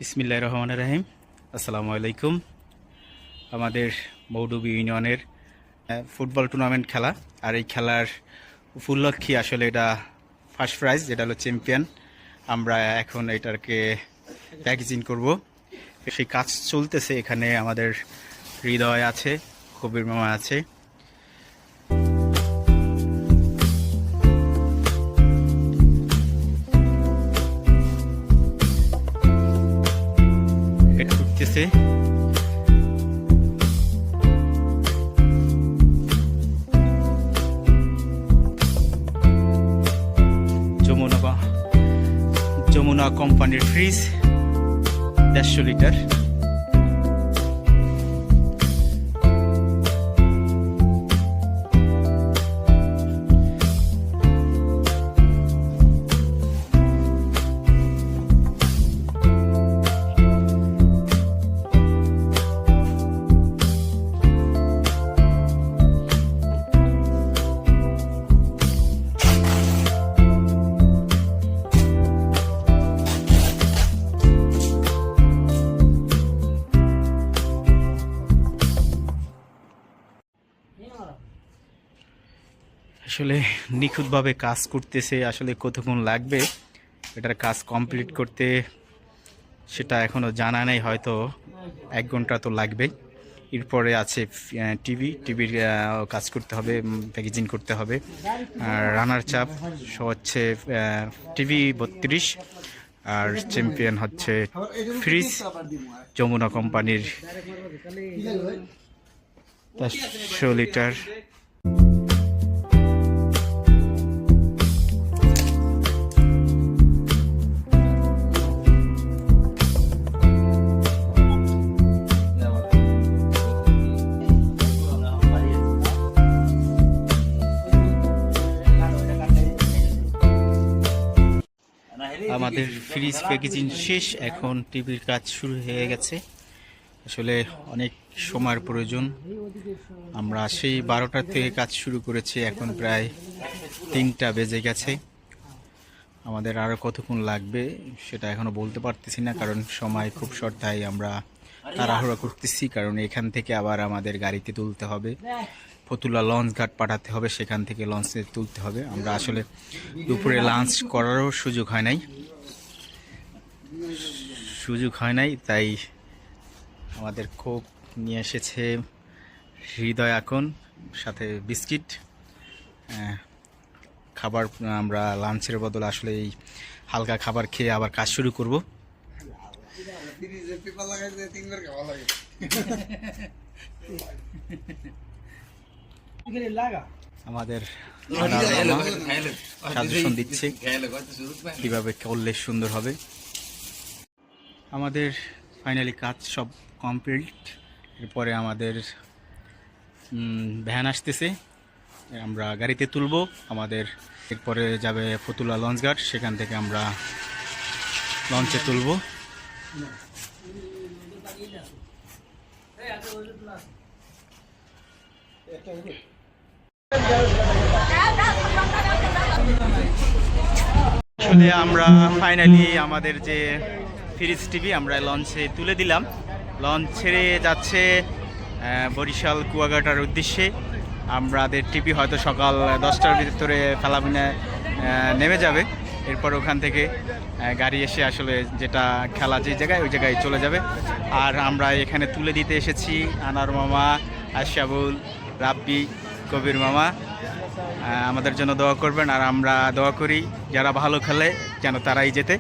বিসমিল্লাহির রহমানির রহিম। আসসালামু আলাইকুম। আমাদের মৌডুবি ইউনিয়নের ফুটবল টুর্নামেন্ট খেলা, আর এই খেলার উপলক্ষে আসলে এটা ফার্স্ট প্রাইজ, যেটা হলো চ্যাম্পিয়ন। আমরা এখন এটাকে প্যাকেজিং করব, সেই কাজ চলতেছে। এখানে আমাদের হৃদয় আছে, কবির মামা আছে। এটা উঠতেছে। যমুনা কোম্পানির ফ্রিজ 150 লিটার। আসলে নিখুঁতভাবে কাজ করতেছে। আসলে কতক্ষণ লাগবে এটার কাজ কমপ্লিট করতে সেটা এখনও জানা নেই, হয়তো 1 ঘন্টা তো লাগবে। এরপরে আছে টিভির কাজ করতে হবে, প্যাকেজিং করতে হবে। আর রানার চাপ হচ্ছে টিভি 32, আর চ্যাম্পিয়ন হচ্ছে ফ্রিজ যমুনা কোম্পানির 100 লিটার। আমাদের ফ্রিজ প্যাকেজিং শেষ, এখন টিভির কাজ শুরু হয়ে গেছে। আসলে অনেক সময়ের প্রয়োজন। আমরা সেই 12টার থেকে কাজ শুরু করেছি, এখন প্রায় 3টা বেজে গেছে। আমাদের আরও কতক্ষণ লাগবে সেটা এখনও বলতে পারতেছি না, কারণ সময় খুব শর্ট। তাই আমরা তাড়াহুড়া করতেছি, কারণ এখান থেকে আবার আমাদের গাড়িতে তুলতে হবে, ফতুল্লা লঞ্চ ঘাট পাঠাতে হবে, সেখান থেকে লঞ্চে তুলতে হবে। আমরা আসলে দুপুরে লাঞ্চ করারও সুযোগ হয় নাই, তাই আমাদের কোক নিয়ে এসেছে হৃদয় এখন, সাথে বিস্কিট খাবার। আমরা লাঞ্চের বদলে আসলে এই হালকা খাবার খেয়ে আবার কাজ শুরু করব। আমাদের সাজেশন দিচ্ছে কিভাবে করলে সুন্দর হবে। আমাদের ফাইনালি কাজ সব কমপ্লিট। এরপরে আমাদের ভ্যান আসতেছে, আমরা গাড়িতে তুলব। আমাদের এরপরে যাবে ফতুল্লা লঞ্চ ঘাট, সেখান থেকে আমরা লঞ্চে তুলব। আসলে আমরা ফাইনালি আমাদের যে ফ্রিজ টিভি আমরা লঞ্চে তুলে দিলাম। লঞ্চ ছেড়ে যাচ্ছে বরিশাল কুয়াকাটার উদ্দেশ্যে। আমাদের টিভি হয়তো সকাল 10টার ভিতরে ফেলাবিনে নেমে যাবে। এরপর ওখান থেকে গাড়ি এসে আসলে যেটা খেলা যে জায়গায়, ওই জায়গায় চলে যাবে। আর আমরা এখানে তুলে দিতে এসেছি আনার মামা, আশাবুল, রাব্বি, কবির মামা। আমাদের জন্য দোয়া করবেন, আর আমরা দোয়া করি যারা ভালো খেলে যেন তারাই জেতে।